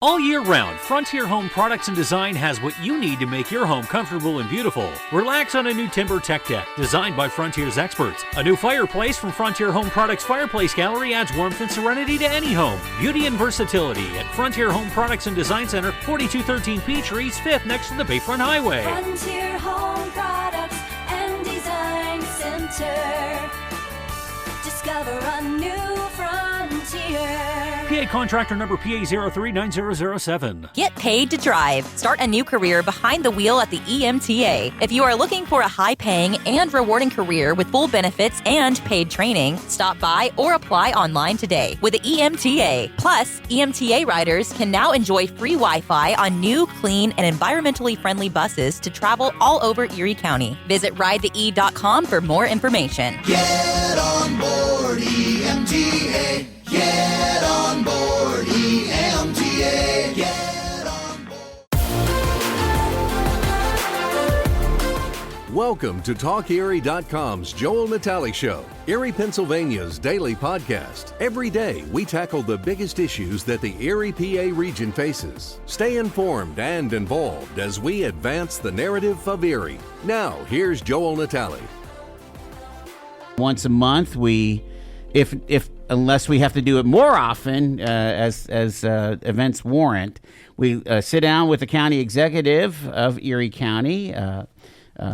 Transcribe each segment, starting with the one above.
All year round, Frontier Home Products and Design has what you need to make your home comfortable and beautiful. Relax on a new timber tech deck designed by Frontier's experts. A new fireplace from Frontier Home Products Fireplace Gallery adds warmth and serenity to any home. Beauty and versatility at Frontier Home Products and Design Center, 4213 Peachtree, 5th next to the Bayfront Highway. Frontier Home Products and Design Center. Discover a new frontier. PA contractor number PA039007. Get paid to drive. Start a new career behind the wheel at the EMTA. If you are looking for a high-paying and rewarding career with full benefits and paid training, stop by or apply online today with the EMTA. Plus, EMTA riders can now enjoy free Wi-Fi on new, clean, and environmentally friendly buses to travel all over Erie County. Visit ridethee.com for more information. Get on board EMTA. Get on board EMTA. Get on board. Welcome to TalkErie.com's Joel Natale Show, Erie, Pennsylvania's daily podcast. Every day, we tackle the biggest issues that the Erie, PA region faces. Stay informed and involved as we advance the narrative of Erie. Now, here's Joel Natale. Once a month, unless we have to do it more often as events warrant, we sit down with the county executive of Erie County,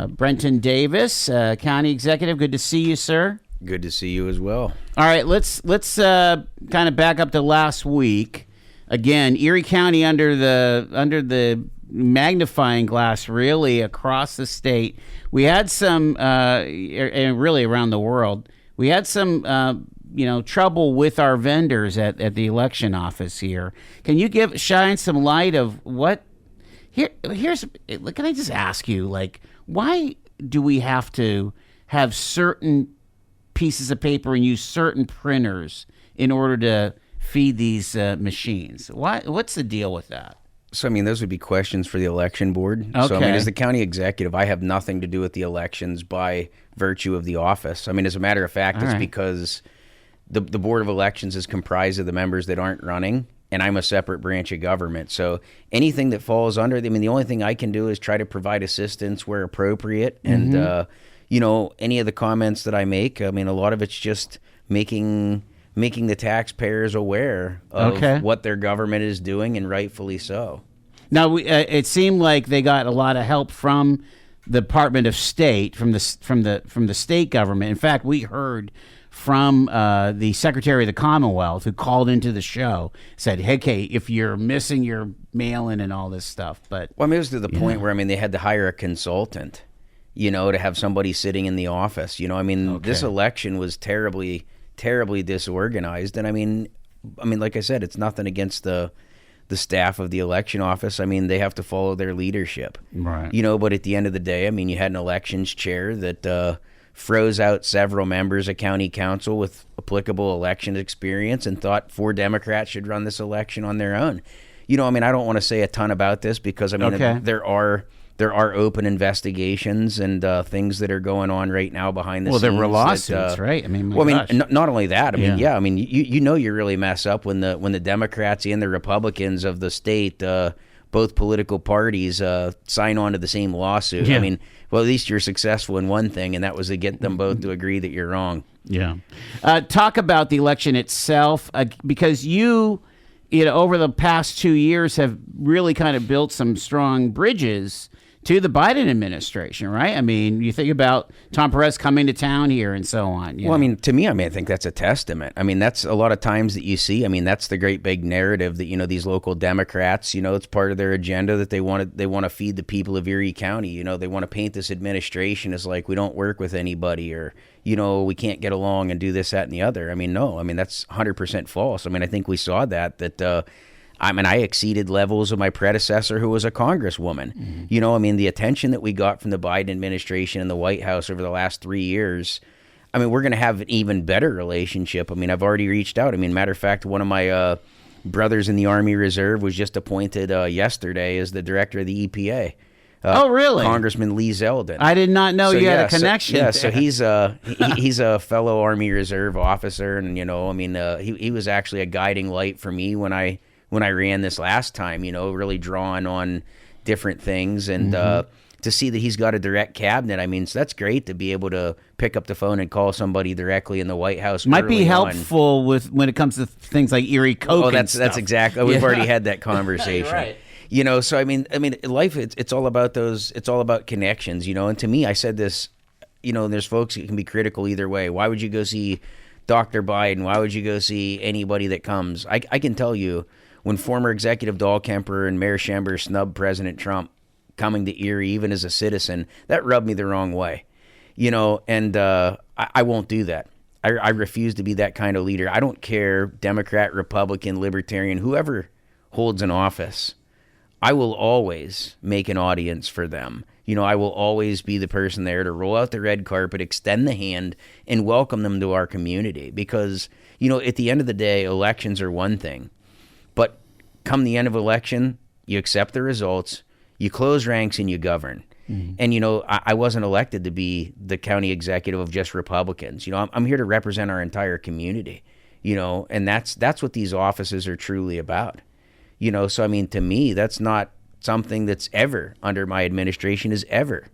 Brenton Davis, county executive. Good to see you, sir. Good to see you as well. All right, let's kind of back up to last week. Again, Erie County under the magnifying glass, really across the state. We had some, and really around the world, we had some, trouble with our vendors at the election office here. Can you shine some light of what? Here's. Can I just ask you, why do we have to have certain pieces of paper and use certain printers in order to feed these machines? What's the deal with that? So, those would be questions for the election board. Okay. So, as the county executive, I have nothing to do with the elections by virtue of the office. As a matter of fact, it's because the Board of Elections is comprised of the members that aren't running, and I'm a separate branch of government. So anything that falls under, the only thing I can do is try to provide assistance where appropriate. And, any of the comments that I make, a lot of it's just making the taxpayers aware of what their government is doing, and rightfully so. Now, it seemed like they got a lot of help from the Department of State, from the state government. In fact, we heard from the Secretary of the Commonwealth, who called into the show, said, "Hey, if you're missing your mail-in and all this stuff." But it was to the point where they had to hire a consultant, to have somebody sitting in the office. This election was terribly disorganized, and like I said, it's nothing against the staff of the election office. They have to follow their leadership, right? But at the end of the day, you had an elections chair that froze out several members of county council with applicable election experience and thought 4 Democrats should run this election on their own. I don't want to say a ton about this because there are open investigations and things that are going on right now behind the scenes. Well, there were lawsuits, right? Not only that. You really mess up when the Democrats and the Republicans of the state, both political parties, sign on to the same lawsuit. Yeah. Well, at least you're successful in one thing, and that was to get them both to agree that you're wrong. Yeah. Talk about the election itself, because you over the past 2 years have really kind of built some strong bridges to the Biden administration, right? You think about Tom Perez coming to town here and so on. To me, I think that's a testament. That's a lot of times that you see. That's the great big narrative that, these local Democrats, it's part of their agenda that they want to feed the people of Erie County. They want to paint this administration as like we don't work with anybody, or, we can't get along and do this, that, and the other. No. That's 100% false. I think we saw that I exceeded levels of my predecessor, who was a congresswoman. Mm-hmm. The attention that we got from the Biden administration and the White House over the last 3 years, we're going to have an even better relationship. I've already reached out. Matter of fact, one of my brothers in the Army Reserve was just appointed yesterday as the director of the EPA. Oh, really? Congressman Lee Zeldin. I did not know you had a connection. So he's a fellow Army Reserve officer, and he was actually a guiding light for me when I when I ran this last time, really drawing on different things. And to see that he's got a direct cabinet, I mean, so that's great to be able to pick up the phone and call somebody directly in the White House. Might be helpful when it comes to things like Erie Coke. Oh, that's exactly. We've already had that conversation. Right. So I mean, life. It's all about those. It's all about connections. And to me, I said this. There's folks that can be critical either way. Why would you go see Dr. Biden? Why would you go see anybody that comes? I can tell you, when former Executive Dahlkemper and Mayor Schember snubbed President Trump coming to Erie, even as a citizen, that rubbed me the wrong way. And I won't do that. I refuse to be that kind of leader. I don't care, Democrat, Republican, Libertarian, whoever holds an office. I will always make an audience for them. I will always be the person there to roll out the red carpet, extend the hand, and welcome them to our community. Because, at the end of the day, elections are one thing. But come the end of election, you accept the results, you close ranks, and you govern. Mm-hmm. And, I wasn't elected to be the county executive of just Republicans. I'm here to represent our entire community, and that's what these offices are truly about. So I mean, to me, that's not something that's ever under my administration is ever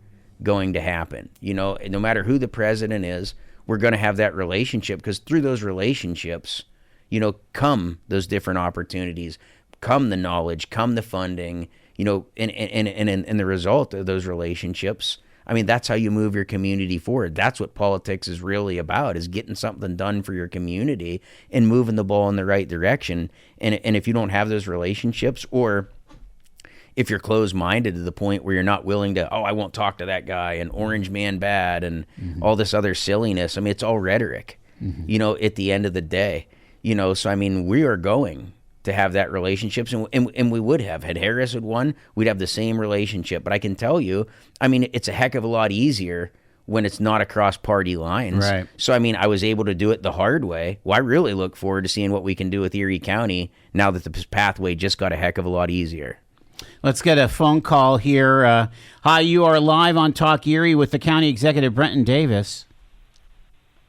going to happen. No matter who the president is, we're going to have that relationship, because through those relationships, come those different opportunities, come the knowledge, come the funding, and the result of those relationships. I mean, that's how you move your community forward. That's what politics is really about, is getting something done for your community and moving the ball in the right direction. And if you don't have those relationships, or if you're closed-minded to the point where you're not willing to, I won't talk to that guy, and orange man bad, and all this other silliness. I mean, it's all rhetoric, at the end of the day. So I mean, we are going to have that relationships, and we would have. Had Harris had won, we'd have the same relationship. But I can tell you, I mean, it's a heck of a lot easier when it's not across party lines. Right. So, I mean, I was able to do it the hard way. Well, I really look forward to seeing what we can do with Erie County now that the pathway just got a heck of a lot easier. Let's get a phone call here. Hi, you are live on Talk Erie with the County Executive, Brenton Davis.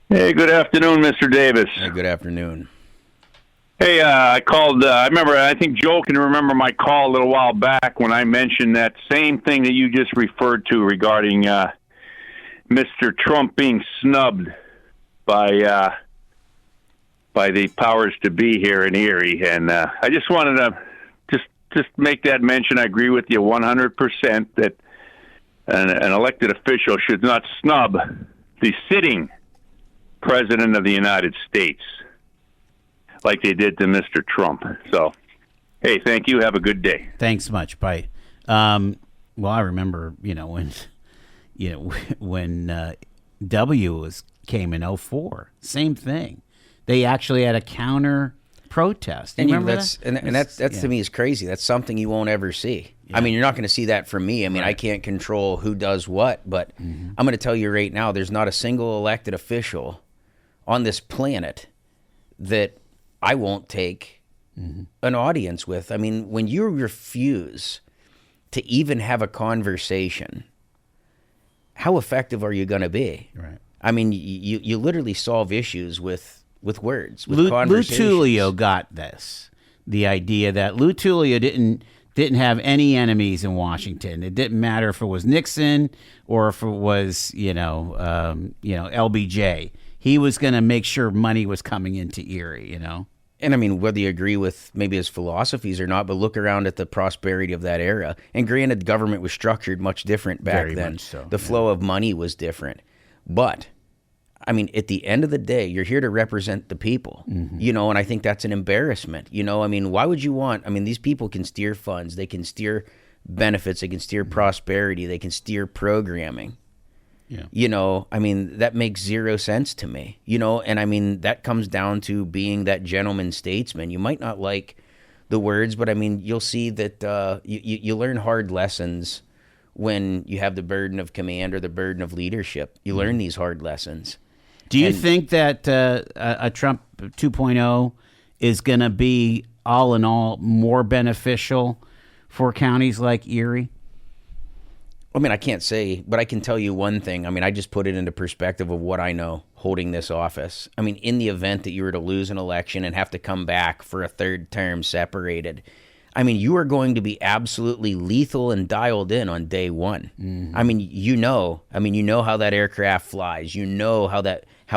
Hey, good afternoon, Mr. Davis. Hey, good afternoon. Hey, I called, I think Joel can remember my call a little while back when I mentioned that same thing that you just referred to regarding Mr. Trump being snubbed by the powers to be here in Erie. And I just wanted to just make that mention. I agree with you 100% that an elected official should not snub the sitting president of the United States like they did to Mr. Trump. So, hey, thank you. Have a good day. Thanks much. Bye. Well, I remember, when W came in 2004, same thing. They actually had a counter protest. And that's to me is crazy. That's something you won't ever see. Yeah. I mean, you're not going to see that from me. I mean, right. I can't control who does what, but I'm going to tell you right now, there's not a single elected official on this planet that I won't take an audience with. I mean, when you refuse to even have a conversation, how effective are you going to be? Right. I mean, you literally solve issues with words, with conversations. Lou Tullio got this. The idea that Lou Tullio didn't have any enemies in Washington. It didn't matter if it was Nixon or if it was LBJ. He was going to make sure money was coming into Erie. And I mean, whether you agree with maybe his philosophies or not, but look around at the prosperity of that era. And granted, government was structured much different back then. Very much so. The flow of money was different. But, I mean, at the end of the day, you're here to represent the people, and I think that's an embarrassment. I mean, why would you want, these people can steer funds, they can steer benefits, they can steer prosperity, they can steer programming. Yeah. That makes zero sense to me, and that comes down to being that gentleman statesman. You might not like the words, but you'll see that you learn hard lessons when you have the burden of command or the burden of leadership. You learn these hard lessons. Do you think that a Trump 2.0 is going to be all in all more beneficial for counties like Erie? I can't say, but I can tell you one thing. I just put it into perspective of what I know. holding this office. I mean, in the event that you were to lose an election and have to come back for a third term separated, I mean, you are going to be absolutely lethal and dialed in on day one. Mm-hmm. I mean, you know how that aircraft flies. You know how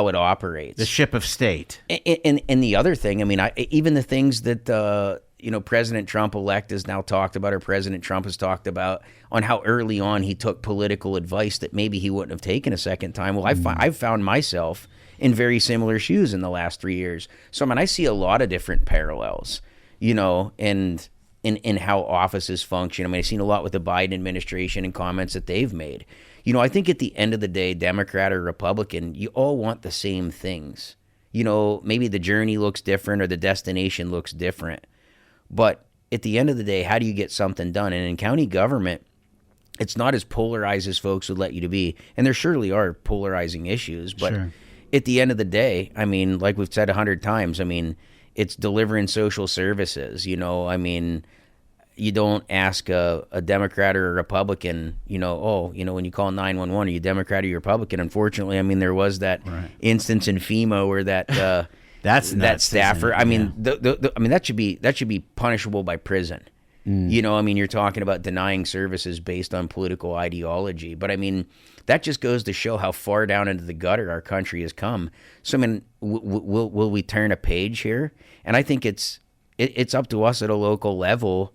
it operates. The ship of state. And the other thing, I mean, even the things that President Trump-elect has now talked about, or President Trump has talked about, on how early on he took political advice that maybe he wouldn't have taken a second time. Well, I've found myself in very similar shoes in the last 3 years. So, I mean, I see a lot of different parallels, and in how offices function. I mean, I've seen a lot with the Biden administration and comments that they've made. I think at the end of the day, Democrat or Republican, you all want the same things. Maybe the journey looks different or the destination looks different. But at the end of the day, how do you get something done? And in county government, it's not as polarized as folks would let you to be. And there surely are polarizing issues. But sure. At the end of the day, I mean, like we've said 100 times, I mean, it's delivering social services. I mean, you don't ask a Democrat or a Republican, when you call 911, are you Democrat or you Republican? Unfortunately, I mean, there was that instance in FEMA where that that's nuts, that staffer. I mean, that should be punishable by prison. I mean, you're talking about denying services based on political ideology. But I mean, that just goes to show how far down into the gutter our country has come. So I mean, will we turn a page here? And I think it's up to us at a local level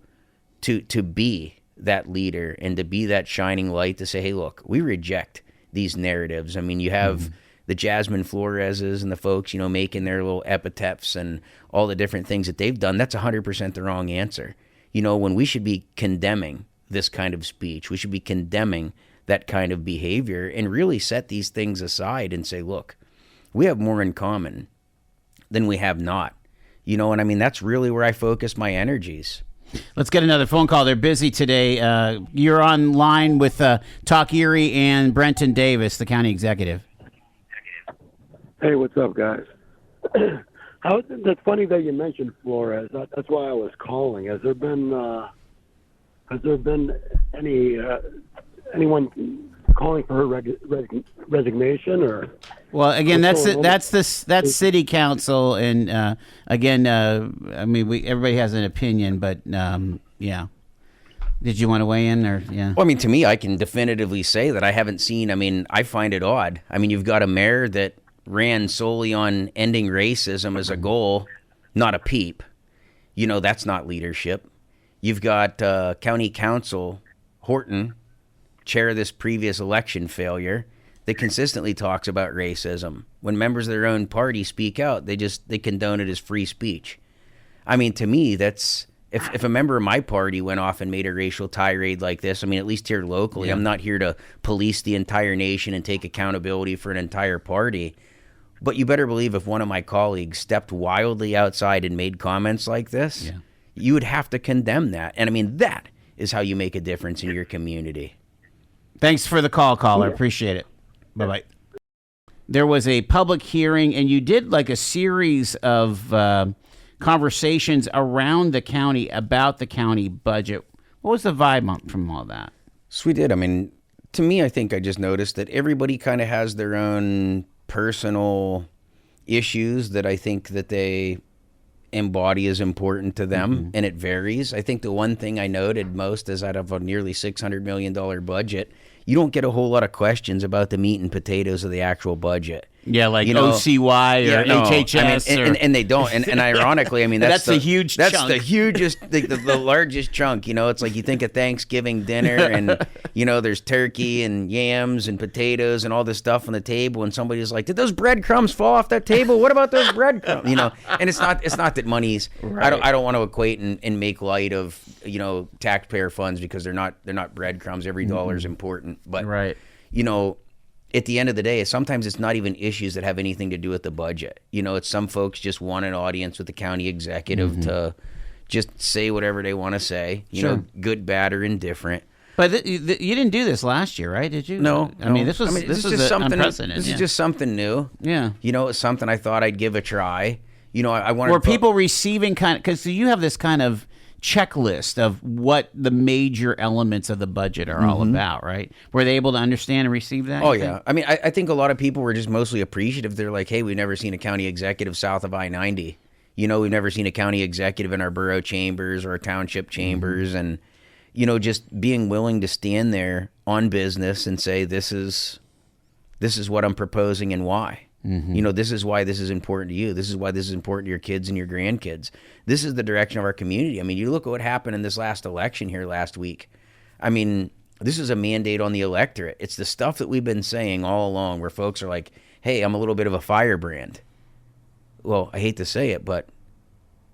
to be that leader and to be that shining light to say, hey, look, we reject these narratives. I mean, you have the Jasmine Floreses and the folks, making their little epitaphs and all the different things that they've done. That's 100% the wrong answer. When we should be condemning this kind of speech, we should be condemning that kind of behavior and really set these things aside and say, look, we have more in common than we have not. And I mean, that's really where I focus my energies. Let's get another phone call. They're busy today. You're on line with TalkErie and Brenton Davis, the county executive. Hey, what's up, guys? That's funny that you mentioned Flores. That's why I was calling. Has there been anyone calling for her resignation or? Well, again, that's city council, and again, I mean, everybody has an opinion, but yeah. Did you want to weigh in, or yeah? Well, I mean, to me, I can definitively say that I haven't seen. I mean, I find it odd. I mean, you've got a mayor that ran solely on ending racism as a goal, not a peep. That's not leadership. You've got county council Horton, chair of this previous election failure, that consistently talks about racism. When members of their own party speak out, they condone it as free speech. I mean, to me, that's if a member of my party went off and made a racial tirade like this, I mean, at least here locally, yeah. I'm not here to police the entire nation and take accountability for an entire party. But you better believe if one of my colleagues stepped wildly outside and made comments like this, yeah. You would have to condemn that. And I mean, that is how you make a difference in your community. Thanks for the call, caller. Appreciate it. Bye-bye. There was a public hearing, and you did like a series of conversations around the county about the county budget. What was the vibe from all that? So we did. I mean, to me, I think I just noticed that everybody kind of has their own personal issues that I think that they embody as important to them, and it varies. I think the one thing I noted most is out of a nearly $600 million budget, you don't get a whole lot of questions about the meat and potatoes of the actual budget. Yeah, like OCY or HHS. I mean, and they don't. And ironically, I mean, that's the huge chunk. That's the hugest, the largest chunk. It's like you think of Thanksgiving dinner and, there's turkey and yams and potatoes and all this stuff on the table. And somebody's like, did those breadcrumbs fall off that table? What about those breadcrumbs? And it's not that money's, right. I don't want to equate and make light of, taxpayer funds because they're not breadcrumbs. Every dollar is important. But, right. At the end of the day, sometimes it's not even issues that have anything to do with the budget. It's some folks just want an audience with the county executive to just say whatever they want to say, Sure. Good, bad, or indifferent. But you didn't do this last year, right? Did you? No. I mean, this was just something unprecedented. This is just something new. Yeah. It's something I thought I'd give a try. I wanted Were people receiving because you have this kind of checklist of what the major elements of the budget are all about, right? Were they able to understand and receive that? Oh, yeah. I mean, I think a lot of people were just mostly appreciative. They're like, hey, we've never seen a county executive south of I-90. You know, we've never seen a county executive in our borough chambers or our township chambers. And, you know, just being willing to stand there on business and say, this is what I'm proposing and why. You know, this is why this is important to you. This is why this is important to your kids and your grandkids. This is the direction of our community. I mean, you look at what happened in this last election here last week. I mean, this is a mandate on the electorate. It's the stuff that we've been saying all along where folks are like, hey, I'm a little bit of a firebrand. Well, I hate to say it, but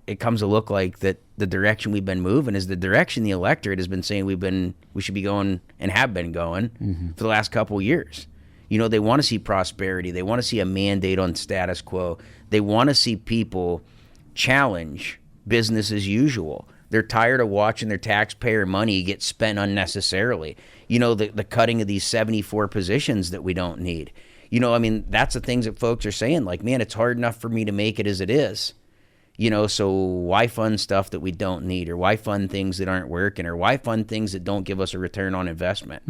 it comes to look like that the direction we've been moving is the direction the electorate has been saying we should be going and have been going for the last couple of years. You know, they want to see prosperity. They want to see a mandate on status quo. They want to see people challenge business as usual. They're tired of watching their taxpayer money get spent unnecessarily. You know, the cutting of these 74 positions that we don't need. You know, I mean, that's the things that folks are saying. Like, man, it's hard enough for me to make it as it is. You know, so why fund stuff that we don't need, or why fund things that aren't working, or why fund things that don't give us a return on investment?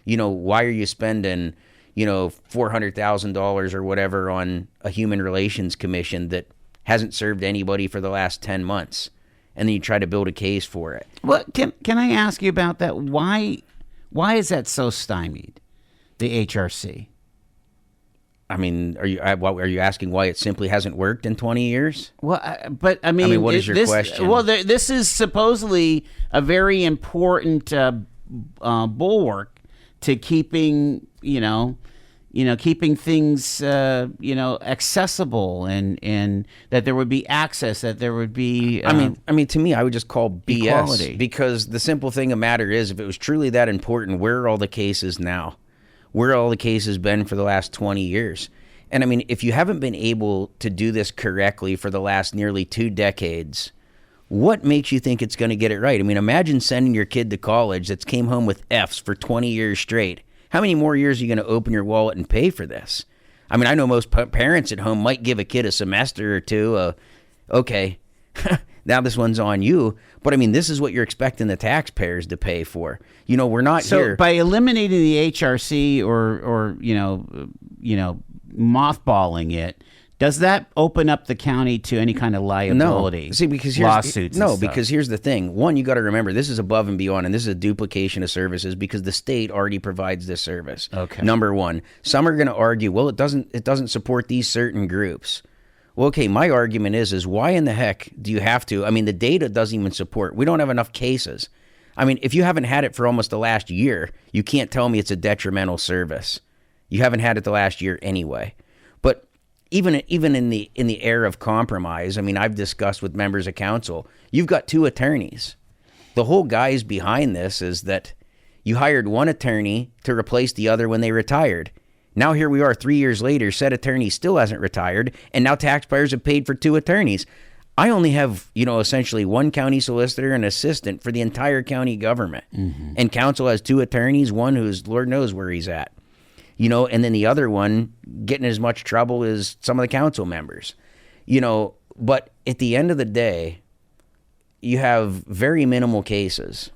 You know, why are you spending, you know, $400,000 or whatever on a human relations commission that hasn't served anybody for the last 10 months? And then you try to build a case for it. Well, can I ask you about that? Why is that so stymied, the HRC? I mean, are you asking why it simply hasn't worked in 20 years? Well, but I mean, what is your question? Well, this is supposedly a very important bulwark to keeping, keeping things, accessible, and that there would be access, that there would be. I mean, to me, I would just call BS equality. Because the simple thing of matter is, if it was truly that important, where are all the cases now? Where are all the cases been for the last 20 years? And I mean, if you haven't been able to do this correctly for the last nearly 2 decades, what makes you think it's going to get it right? I mean, imagine sending your kid to college that's came home with Fs for 20 years straight. How many more years are you going to open your wallet and pay for this? I mean, I know most parents at home might give a kid a semester or two. Okay, now this one's on you. But I mean, this is what you're expecting the taxpayers to pay for. You know, we're not here. So by eliminating the HRC or mothballing it, does that open up the county to any kind of liability? No. See, because lawsuits. Because here's the thing. One, you got to remember, this is above and beyond, and this is a duplication of services because the state already provides this service. Okay. Number one, some are going to argue, well, it doesn't support these certain groups. Well, okay, my argument is why in the heck do you have to? I mean, the data doesn't even support. We don't have enough cases. I mean, if you haven't had it for almost the last year, you can't tell me it's a detrimental service. You haven't had it the last year anyway. But even in the era of compromise, I mean, I've discussed with members of council, you've got 2 attorneys. The whole guise behind this is that you hired one attorney to replace the other when they retired. Now here we are 3 years later, said attorney still hasn't retired, and now taxpayers have paid for 2 attorneys. I only have, essentially one county solicitor and assistant for the entire county government. And council has 2 attorneys, one who's Lord knows where he's at. And then the other one getting as much trouble as some of the council members. But at the end of the day, you have very minimal cases.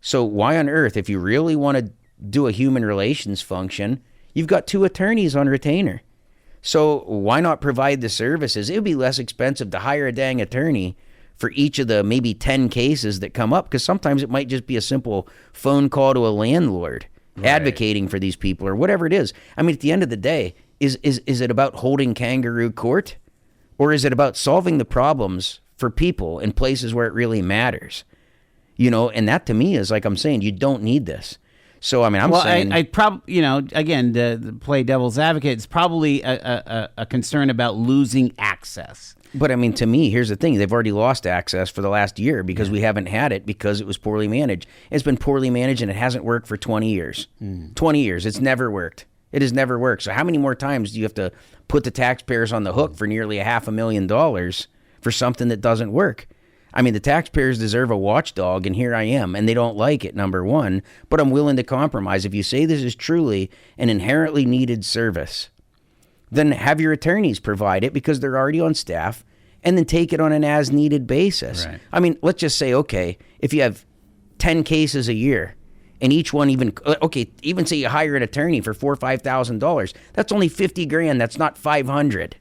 So why on earth, if you really want to do a human relations function, you've got 2 attorneys on retainer. So why not provide the services? It would be less expensive to hire a dang attorney for each of the maybe 10 cases that come up, because sometimes it might just be a simple phone call to a landlord advocating for these people or whatever it is. I mean, at the end of the day, is it about holding kangaroo court, or is it about solving the problems for people in places where it really matters? And that to me is like I'm saying, you don't need this. So, I mean, I'm saying... I probably, again, the play devil's advocate, it's probably a concern about losing access. But, I mean, to me, here's the thing. They've already lost access for the last year because we haven't had it because it was poorly managed. It's been poorly managed, and it hasn't worked for 20 years. 20 years. It's never worked. It has never worked. So how many more times do you have to put the taxpayers on the hook for nearly $500,000 for something that doesn't work? I mean, the taxpayers deserve a watchdog, and here I am, and they don't like it, number one, but I'm willing to compromise. If you say this is truly an inherently needed service, then have your attorneys provide it because they're already on staff, and then take it on an as-needed basis. Right. I mean, let's just say, okay, if you have 10 cases a year, and each one even say you hire an attorney for $4,000 or $5,000, that's only $50,000. That's not $500.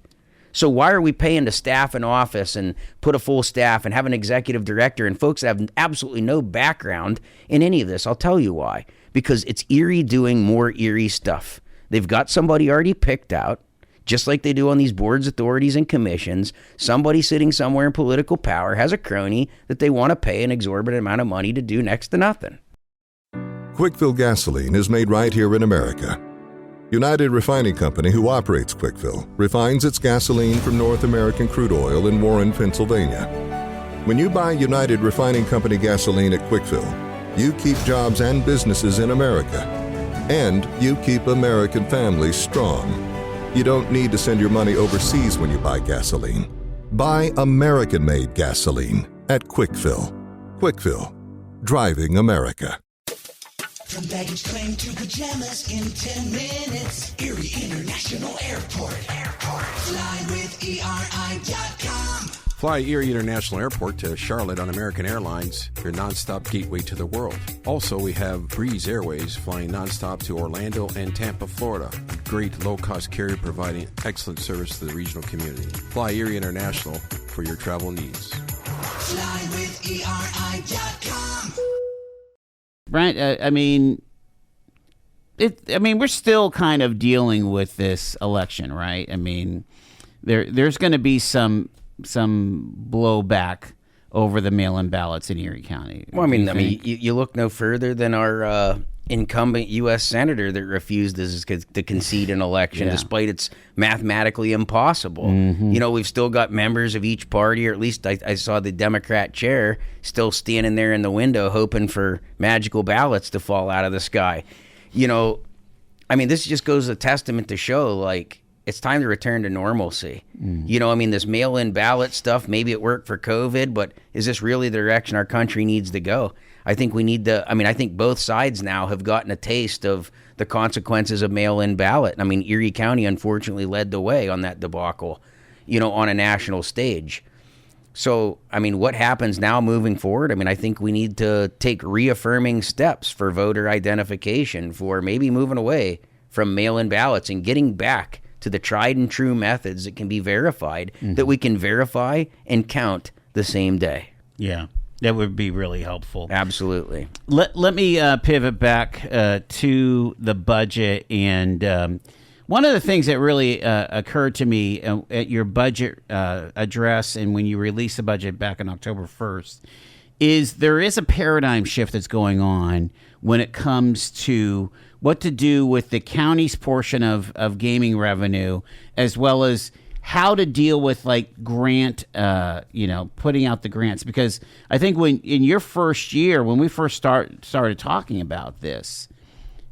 So why are we paying to staff an office and put a full staff and have an executive director and folks that have absolutely no background in any of this? I'll tell you why. Because it's Erie doing more Erie stuff. They've got somebody already picked out, just like they do on these boards, authorities, and commissions. Somebody sitting somewhere in political power has a crony that they want to pay an exorbitant amount of money to do next to nothing. Quickfill gasoline is made right here in America. United Refining Company, who operates Quickfill, refines its gasoline from North American crude oil in Warren, Pennsylvania. When you buy United Refining Company gasoline at Quickfill, you keep jobs and businesses in America. And you keep American families strong. You don't need to send your money overseas when you buy gasoline. Buy American-made gasoline at Quickfill. Quickfill, driving America. From baggage claim to pajamas in 10 minutes. Erie International Airport. Fly with ERI.com. Fly Erie International Airport to Charlotte on American Airlines, your nonstop gateway to the world. Also, we have Breeze Airways flying nonstop to Orlando and Tampa, Florida. A great low-cost carrier providing excellent service to the regional community. Fly Erie International for your travel needs. Fly with ERI.com. Brent, we're still kind of dealing with this election, right? I mean, there's going to be some blowback over the mail-in ballots in Erie County. Well, you look no further than our incumbent U.S. senator that refused to concede an election, despite it's mathematically impossible. Mm-hmm. We've still got members of each party, or at least I saw the Democrat chair still standing there in the window hoping for magical ballots to fall out of the sky. This just goes a testament to show, like, it's time to return to normalcy. This mail-in ballot stuff, maybe it worked for COVID, but is this really the direction our country needs to go? I think we need to, I think both sides now have gotten a taste of the consequences of mail-in ballot. Erie County unfortunately led the way on that debacle, on a national stage. So, what happens now moving forward? I think we need to take reaffirming steps for voter identification, for maybe moving away from mail-in ballots and getting back to the tried and true methods that can be verified, that we can verify and count the same day. Yeah, that would be really helpful. Absolutely. Let me pivot back to the budget. And one of the things that really occurred to me at your budget address and when you released the budget back on October 1st is there is a paradigm shift that's going on when it comes to what to do with the county's portion of gaming revenue, as well as how to deal with like grant, putting out the grants. Because I think when in your first year, when we first started talking about this,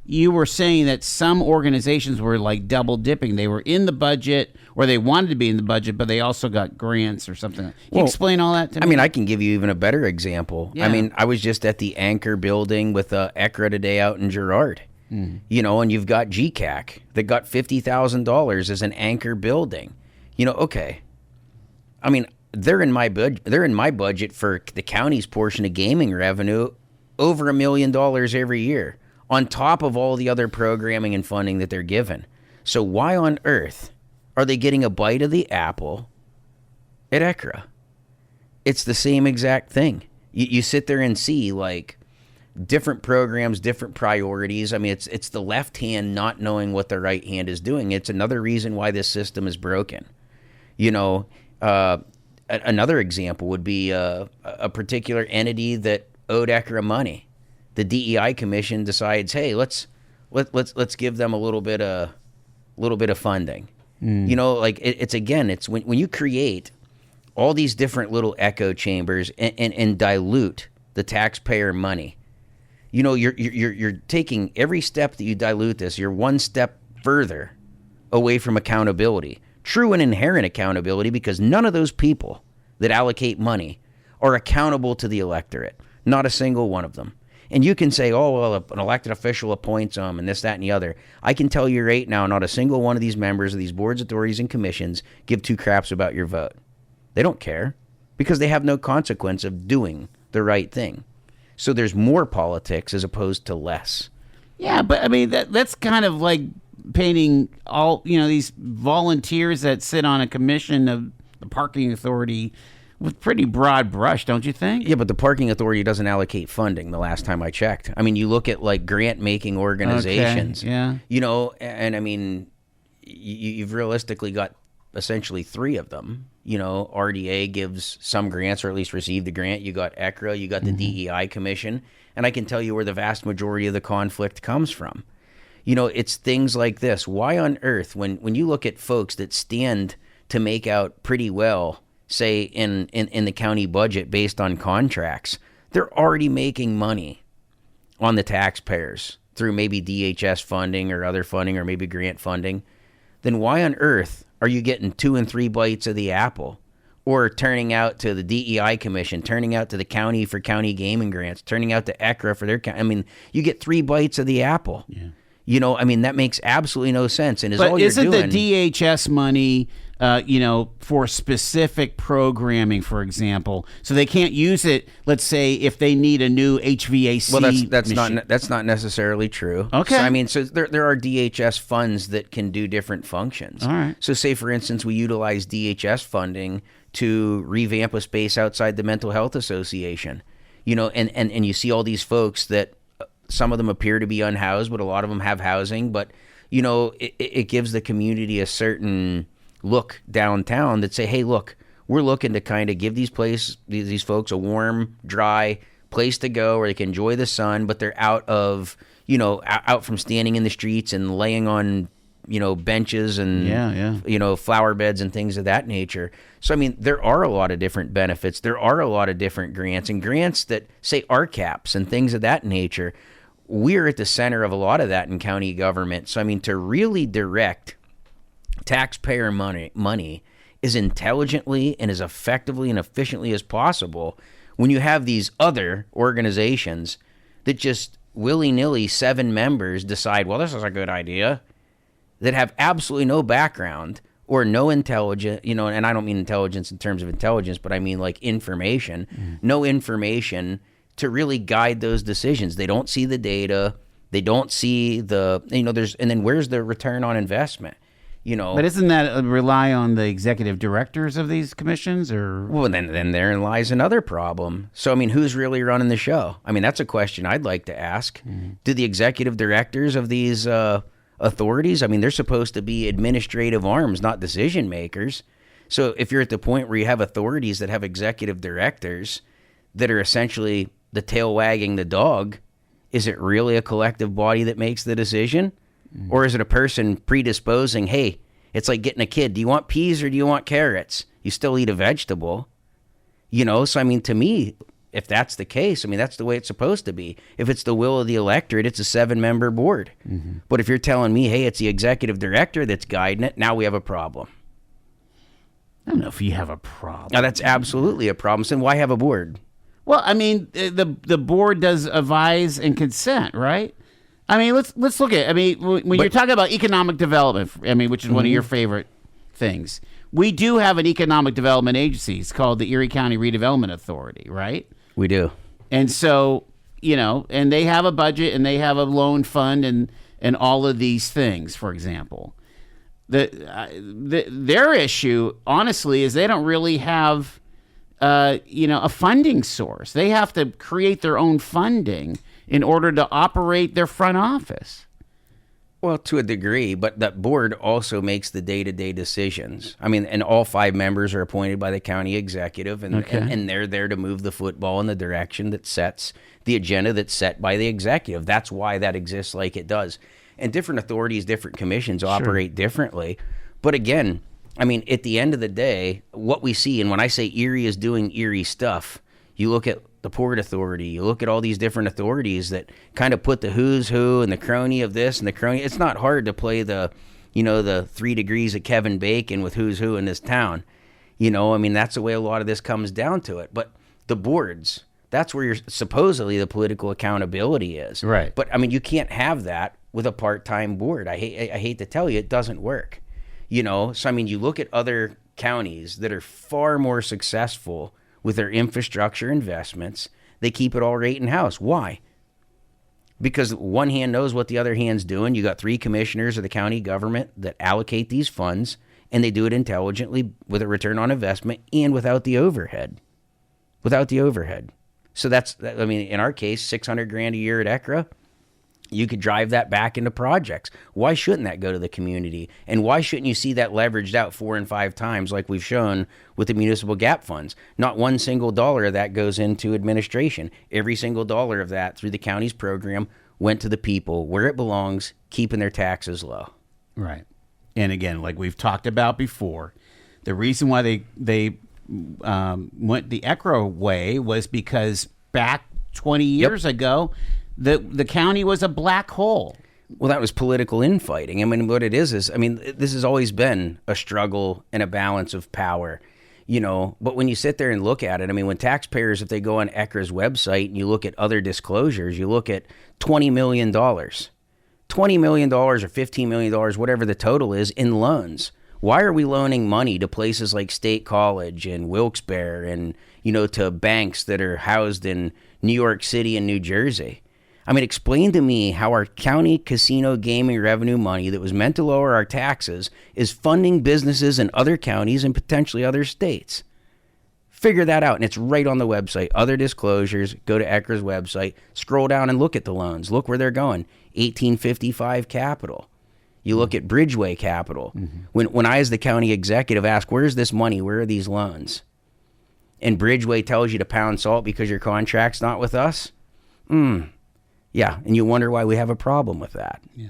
you were saying that some organizations were like double dipping. They were in the budget, or they wanted to be in the budget, but they also got grants or something. Can you explain all that to me? I can give you even a better example. Yeah. I was just at the Anchor building with ECRA today out in Girard. And you've got GCAC that got $50,000 as an Anchor building. Okay. They're in my budget for the county's portion of gaming revenue over $1 million every year, on top of all the other programming and funding that they're given. So why on earth are they getting a bite of the apple at ECRA? It's the same exact thing. You sit there and see, like, different programs, different priorities. It's the left hand not knowing what the right hand is doing. It's another reason why this system is broken. Another example would be a particular entity that owed ECRA money. The DEI commission decides, hey, let's give them a little bit of funding. It's when you create all these different little echo chambers and dilute the taxpayer money. You're taking every step that you dilute this, you're one step further away from accountability. True and inherent accountability, because none of those people that allocate money are accountable to the electorate. Not a single one of them. And you can say, oh, well, an elected official appoints them and this, that, and the other. I can tell you right now, not a single one of these members of these boards, authorities, and commissions give two craps about your vote. They don't care because they have no consequence of doing the right thing. So there's more politics as opposed to less. Yeah, but I mean, that's kind of like painting all, these volunteers that sit on a commission of the parking authority with pretty broad brush, don't you think? Yeah, but the parking authority doesn't allocate funding the last time I checked. I mean, you look at like grant-making organizations, yeah. And I mean, you've realistically got essentially 3 of them. RDA gives some grants or at least received a grant. You got ECRA, you got the DEI Commission, and I can tell you where the vast majority of the conflict comes from. It's things like this. Why on earth, when you look at folks that stand to make out pretty well, say in the county budget based on contracts, they're already making money on the taxpayers through maybe DHS funding or other funding or maybe grant funding, then why on earth are you getting 2 and 3 bites of the apple? Or turning out to the DEI Commission, turning out to the county for county gaming grants, turning out to ECRA for their county. I mean, you get 3 bites of the apple. Yeah. That makes absolutely no sense. And but isn't the DHS money, for specific programming, for example, so they can't use it? Let's say if they need a new HVAC. Well, that's not necessarily true. Okay. So there are DHS funds that can do different functions. All right. So say for instance we utilize DHS funding to revamp a space outside the Mental Health Association, and you see all these folks that. Some of them appear to be unhoused, but a lot of them have housing. But, it gives the community a certain look downtown that say, hey, look, we're looking to kind of give these folks a warm, dry place to go where they can enjoy the sun, but they're out from standing in the streets and laying on, benches and, flower beds and things of that nature. So, there are a lot of different benefits. There are a lot of different grants that say RCAPs and things of that nature. We're at the center of a lot of that in county government. So, to really direct taxpayer money as intelligently and as effectively and efficiently as possible when you have these other organizations that just willy-nilly 7 members decide, well, this is a good idea, that have absolutely no background or no intelligence, and I don't mean intelligence in terms of intelligence, but I mean like information, no information to really guide those decisions. They don't see the data. They don't see and then where's the return on investment? But isn't that rely on the executive directors of these commissions, or? Well, then therein lies another problem. So, who's really running the show? That's a question I'd like to ask. Do the executive directors of these authorities, they're supposed to be administrative arms, not decision makers. So if you're at the point where you have authorities that have executive directors that are essentially the tail wagging the dog, is it really a collective body that makes the decision? Or is it a person predisposing, hey, it's like getting a kid. Do you want peas or do you want carrots? You still eat a vegetable. So, to me, if that's the case, that's the way it's supposed to be. If it's the will of the electorate, it's a 7-member board. But if you're telling me, hey, it's the executive director that's guiding it, now we have a problem. I don't know if you have a problem. Now, that's absolutely a problem. So why have a board? Well, the board does advise and consent, right? Let's look at. When you're talking about economic development, which is one of your favorite things, we do have an economic development agency. It's called the Erie County Redevelopment Authority, right? We do. And so, and they have a budget and they have a loan fund and all of these things. For example, their issue, honestly, is they don't really have. A funding source. They have to create their own funding in order to operate their front office. Well, to a degree, but that board also makes the day-to-day decisions. And all 5 members are appointed by the county executive, and they're there to move the football in the direction that sets the agenda that's set by the executive. That's why that exists like it does. And different authorities, different commissions operate differently. But again, at the end of the day, what we see, and when I say Erie is doing Erie stuff, you look at the Port Authority, you look at all these different authorities that kind of put the who's who and the crony of this and the crony. It's not hard to play the 3 degrees of Kevin Bacon with who's who in this town. That's the way a lot of this comes down to it. But the boards, that's where supposedly the political accountability is. Right. But, you can't have that with a part-time board. I hate to tell you, it doesn't work. So, you look at other counties that are far more successful with their infrastructure investments. They keep it all right in-house. Why? Because one hand knows what the other hand's doing. You got 3 commissioners of the county government that allocate these funds, and they do it intelligently with a return on investment and without the overhead. Without the overhead. So I mean, in our case, $600,000 a year at ECRA, you could drive that back into projects. Why shouldn't that go to the community? And why shouldn't you see that leveraged out 4 and 5 times like we've shown with the municipal gap funds? Not one single dollar of that goes into administration. Every single dollar of that through the county's program went to the people where it belongs, keeping their taxes low. Right. And again, like we've talked about before, the reason why they went the ECRA way was because back 20 years ago, the county was a black hole. Well, that was political infighting. I mean, what it is, this has always been a struggle and a balance of power, but when you sit there and look at it, I mean, when taxpayers, if they go on ECRA's website and you look at other disclosures, you look at $20 million or $15 million, whatever the total is, in loans. Why are we loaning money to places like State College and Wilkes-Barre and, to banks that are housed in New York City and New Jersey? I mean, explain to me how our county casino gaming revenue money that was meant to lower our taxes is funding businesses in other counties and potentially other states. Figure that out, and it's right on the website. Other disclosures, go to ECRA's website, scroll down and look at the loans. Look where they're going. 1855 Capital. You look at Bridgeway Capital. Mm-hmm. When I, as the county executive, ask, where's this money? Where are these loans? And Bridgeway tells you to pound salt because your contract's not with us? Yeah, and you wonder why we have a problem with that. Yeah.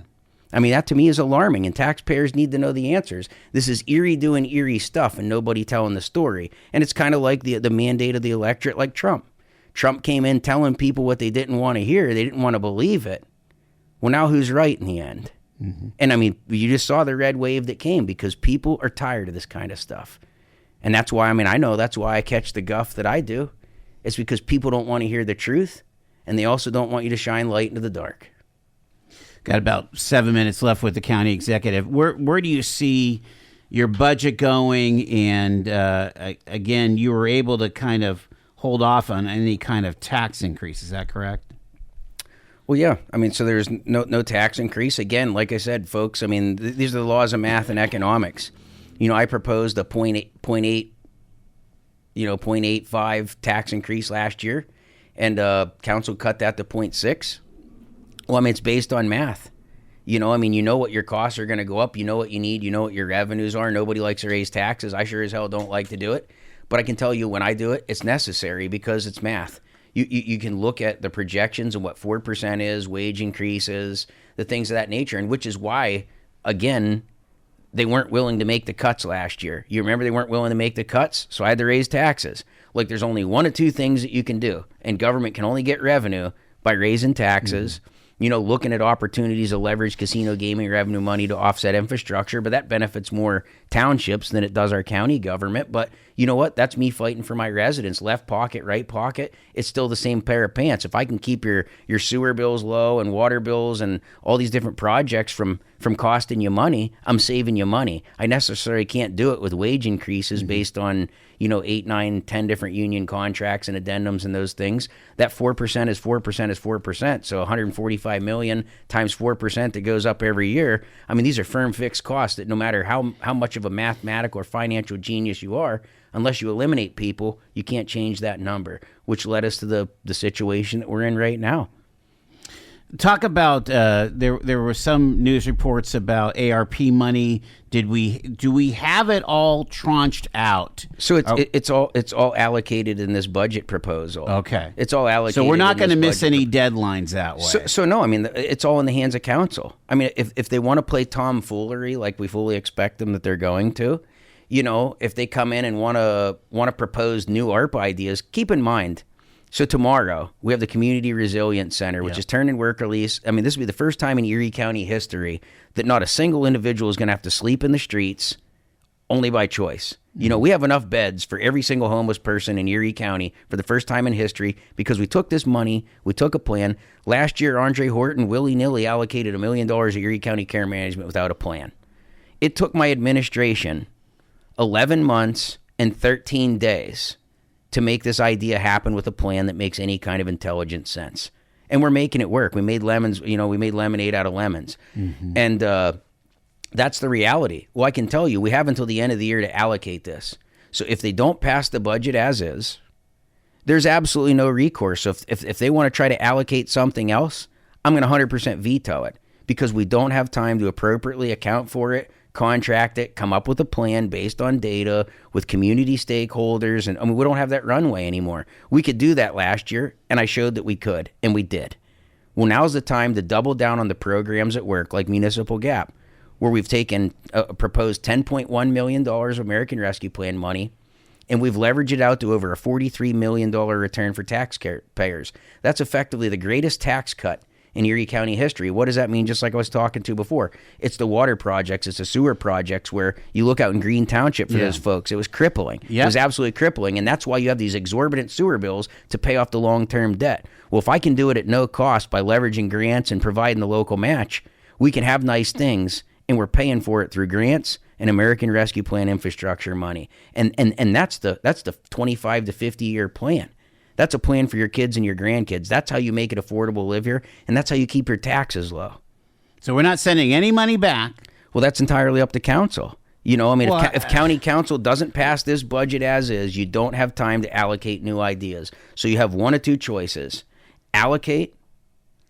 I mean, that to me is alarming, and taxpayers need to know the answers. This is Erie doing Erie stuff and nobody telling the story. And it's kind of like the mandate of the electorate, like Trump. Trump came in telling people what they didn't want to hear. They didn't want to believe it. Well, now who's right in the end? Mm-hmm. And I mean, you just saw the red wave that came because people are tired of this kind of stuff. And that's why, I know that's why I catch the guff that I do. It's because people don't want to hear the truth. And they also don't want you to shine light into the dark. Got about 7 minutes left with the county executive. Where do you see your budget going? And again, you were able to kind of hold off on any kind of tax increase. Is that correct? Well, yeah. So there's no tax increase. Again, like I said, folks, these are the laws of math and economics. I proposed a 0.85 tax increase last year. And council cut that to 0.6. Well, it's based on math. You know what your costs are going to go up. You know what you need. You know what your revenues are. Nobody likes to raise taxes. I sure as hell don't like to do it. But I can tell you when I do it, it's necessary because it's math. You can look at the projections and what 4% is, wage increases, the things of that nature, and which is why, again, they weren't willing to make the cuts last year. You remember they weren't willing to make the cuts, so I had to raise taxes. Like there's only 1 or 2 things that you can do, and government can only get revenue by raising taxes, looking at opportunities to leverage casino gaming revenue money to offset infrastructure, but that benefits more townships than it does our county government. But you know what? That's me fighting for my residents. Left pocket, right pocket, it's still the same pair of pants. If I can keep your sewer bills low and water bills and all these different projects from costing you money, I'm saving you money. I necessarily can't do it with wage increases based on 8, 9, 10 different union contracts and addendums and those things. That 4% is 4% is 4%. So 145 million times 4% that goes up every year. These are firm fixed costs that no matter how much of a mathematical or financial genius you are, unless you eliminate people, you can't change that number, which led us to the situation that we're in right now. Talk about there were some news reports about ARP money. Do we have it all tranched out? So it's all allocated in this budget proposal. Okay, it's all allocated. So we're not going to miss any deadlines that way. So no, it's all in the hands of council. If they want to play tomfoolery like we fully expect them that they're going to, if they come in and want to propose new ARP ideas, keep in mind. So tomorrow, we have the Community Resilience Center, which is turn in work release. This will be the first time in Erie County history that not a single individual is going to have to sleep in the streets only by choice. We have enough beds for every single homeless person in Erie County for the first time in history because we took this money, we took a plan. Last year, Andre Horton willy-nilly allocated $1 million to Erie County Care Management without a plan. It took my administration 11 months and 13 days to make this idea happen with a plan that makes any kind of intelligent sense. And we're making it work. We made lemons, we made lemonade out of lemons. And that's the reality. Well, I can tell you, we have until the end of the year to allocate this. So if they don't pass the budget as is, there's absolutely no recourse. So if they want to try to allocate something else, I'm going to 100% veto it, because we don't have time to appropriately account for it, contract it, come up with a plan based on data with community stakeholders. And we don't have that runway anymore. We could do that last year, and I showed that we could, and we did. Well, now's the time to double down on the programs at work, like Municipal Gap, where we've taken a proposed $10.1 million of American Rescue Plan money, and we've leveraged it out to over a $43 million return for taxpayers. That's effectively the greatest tax cut in Erie County history. What does that mean? Just like I was talking to before, it's the water projects, it's the sewer projects, where you look out in Green Township for those folks. It was crippling. It was absolutely crippling, and that's why you have these exorbitant sewer bills to pay off the long-term debt. Well, if I can do it at no cost by leveraging grants and providing the local match, we can have nice things, and we're paying for it through grants and American Rescue Plan infrastructure money. And that's the 25 to 50 year plan. That's a plan for your kids and your grandkids. That's how you make it affordable to live here, and that's how you keep your taxes low. So we're not sending any money back. Well, that's entirely up to council. If county council doesn't pass this budget as is, you don't have time to allocate new ideas. So you have one of two choices: allocate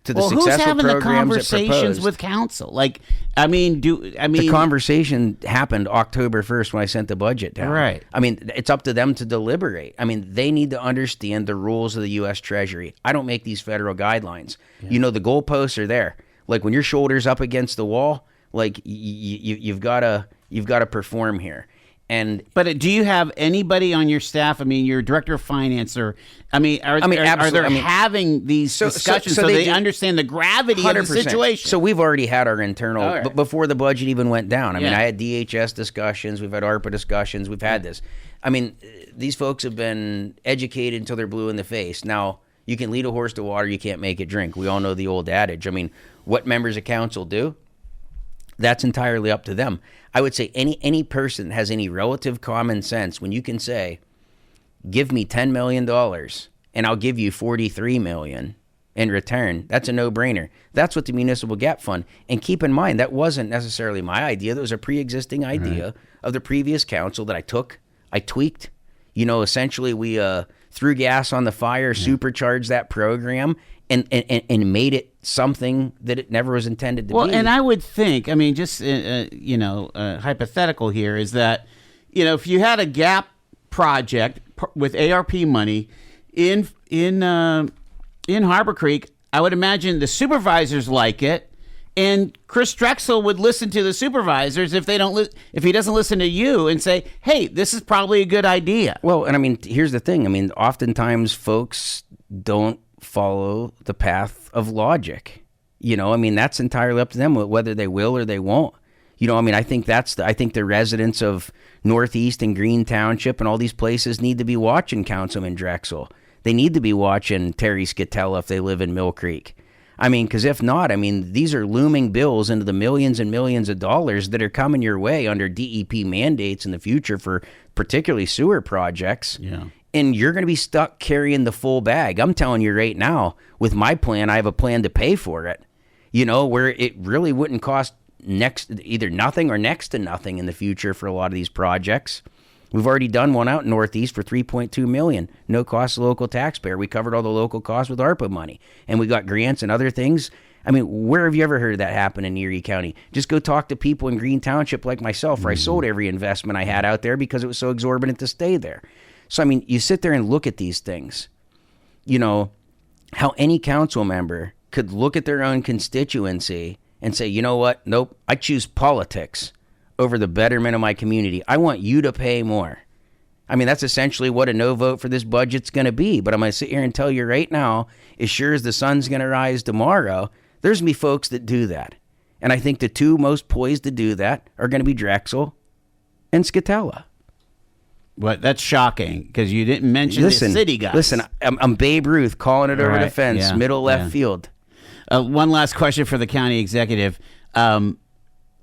to the successful who's having the programs conversations with council? The conversation happened October 1st when I sent the budget down. Right. It's up to them to deliberate. They need to understand the rules of the U.S. Treasury. I don't make these federal guidelines. Yeah. The goalposts are there. Like, when your shoulder's up against the wall, like, you've got to perform here. But do you have anybody on your staff? Your director of finance, are they having these discussions so they understand the gravity of the situation? So we've already had our internal, but before the budget even went down. I had DHS discussions, we've had ARPA discussions, we've had this. These folks have been educated until they're blue in the face. Now, you can lead a horse to water, you can't make it drink. We all know the old adage. What members of council do, that's entirely up to them. I would say any person that has any relative common sense, when you can say, give me $10 million and I'll give you $43 million in return, that's a no-brainer. That's what the Municipal Gap Fund. And keep in mind, that wasn't necessarily my idea. That was a pre-existing idea of the previous council that I tweaked. Essentially we threw gas on the fire, supercharged that program, and made it something that it never was intended to be. Well, and I would think, just hypothetical here is that, if you had a gap project with ARP money in Harbor Creek, I would imagine the supervisors like it, and Chris Drexel would listen to the supervisors if he doesn't listen to you and say, hey, this is probably a good idea. Well, and here's the thing. Oftentimes folks don't follow the path of logic. That's entirely up to them whether they will or they won't. I think the residents of Northeast and Green Township and all these places need to be watching Councilman Drexel. They need to be watching Terry Scatella if they live in Mill Creek. Because if not, these are looming bills into the millions and millions of dollars that are coming your way under DEP mandates in the future for particularly sewer projects. Yeah. And you're going to be stuck carrying the full bag. I'm telling you right now, with my plan, I have a plan to pay for it, where it really wouldn't cost either nothing or next to nothing in the future for a lot of these projects. We've already done one out in Northeast for $3.2 million, no cost to local taxpayer. We covered all the local costs with ARPA money, and we got grants and other things. Where have you ever heard of that happen in Erie County? Just go talk to people in Green Township like myself, where I sold every investment I had out there because it was so exorbitant to stay there. So, you sit there and look at these things, how any council member could look at their own constituency and say, you know what? Nope, I choose politics over the betterment of my community. I want you to pay more. That's essentially what a no vote for this budget's going to be. But I'm going to sit here and tell you right now, as sure as the sun's going to rise tomorrow, there's going to be folks that do that. And I think the two most poised to do that are going to be Drexel and Scatella. But that's shocking because you didn't mention the city guys. Listen, I'm Babe Ruth calling it over the fence, middle left field. One last question for the county executive.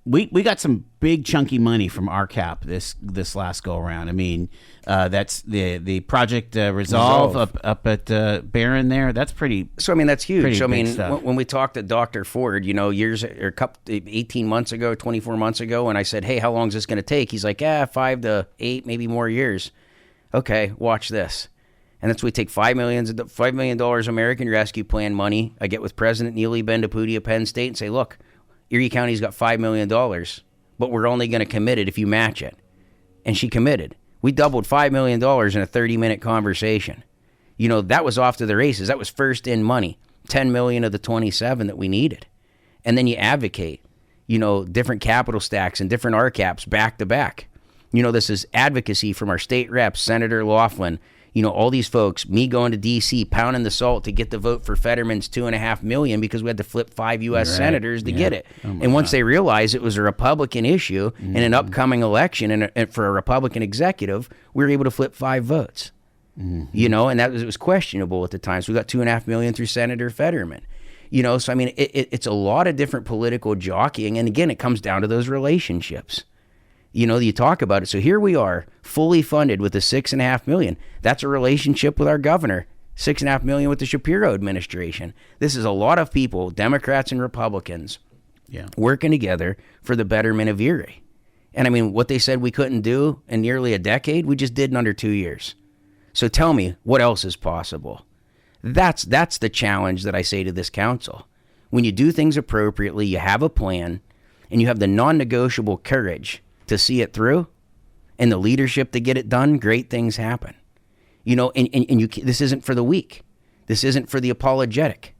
we got some big chunky money from RCAP this last go around. I mean, that's the Project Resolve up at Barron there. That's pretty. So I mean, that's huge. I mean, stuff. when we talked to Dr. Ford, 18 months ago, 24 months ago, and I said, hey, how long is this going to take? He's like, 5 to 8, maybe more years. Okay, watch this. And that's we take $5 million American Rescue Plan money. I get with President Neely Bendapudi of Penn State and say, look, Erie County's got $5 million, but we're only going to commit it if you match it. And she committed. We doubled $5 million in a 30-minute conversation. That was off to the races. That was first in money, $10 million of the 27 that we needed. And then you advocate, different capital stacks and different RCAPs back to back. This is advocacy from our state reps, Senator Laughlin, all these folks, me going to D.C., pounding the salt to get the vote for Fetterman's $2.5 million because we had to flip 5 U.S. senators to get it. And once they realized it was a Republican issue in an upcoming election and for a Republican executive, we were able to flip 5 votes. And it was questionable at the time. So we got $2.5 million through Senator Fetterman. So I mean, it's a lot of different political jockeying. And again, it comes down to those relationships. You talk about it. So here we are, fully funded with the $6.5 million. That's a relationship with our governor. $6.5 million with the Shapiro administration. This is a lot of people, Democrats and Republicans, working together for the betterment of Erie. And I mean, what they said we couldn't do in nearly a decade, we just did in under 2 years. So tell me, what else is possible? That's the challenge that I say to this council. When you do things appropriately, you have a plan, and you have the non-negotiable courage to see it through and the leadership to get it done, great things happen. This isn't for the weak. This isn't for the apologetic.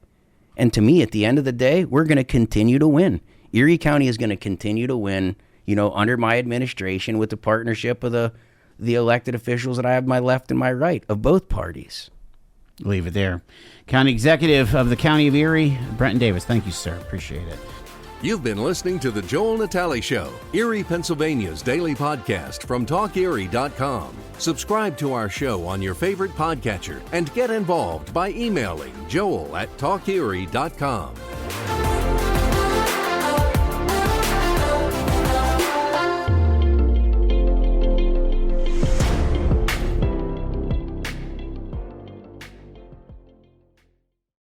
And to me, at the end of the day, we're going to continue to win. Erie County is going to continue to win, under my administration with the partnership of the elected officials that I have my left and my right of both parties. Leave it there. County Executive of the County of Erie, Brenton Davis. Thank you, sir. Appreciate it. You've been listening to The Joel Natale Show, Erie, Pennsylvania's daily podcast from TalkErie.com. Subscribe to our show on your favorite podcatcher and get involved by emailing joel@TalkErie.com.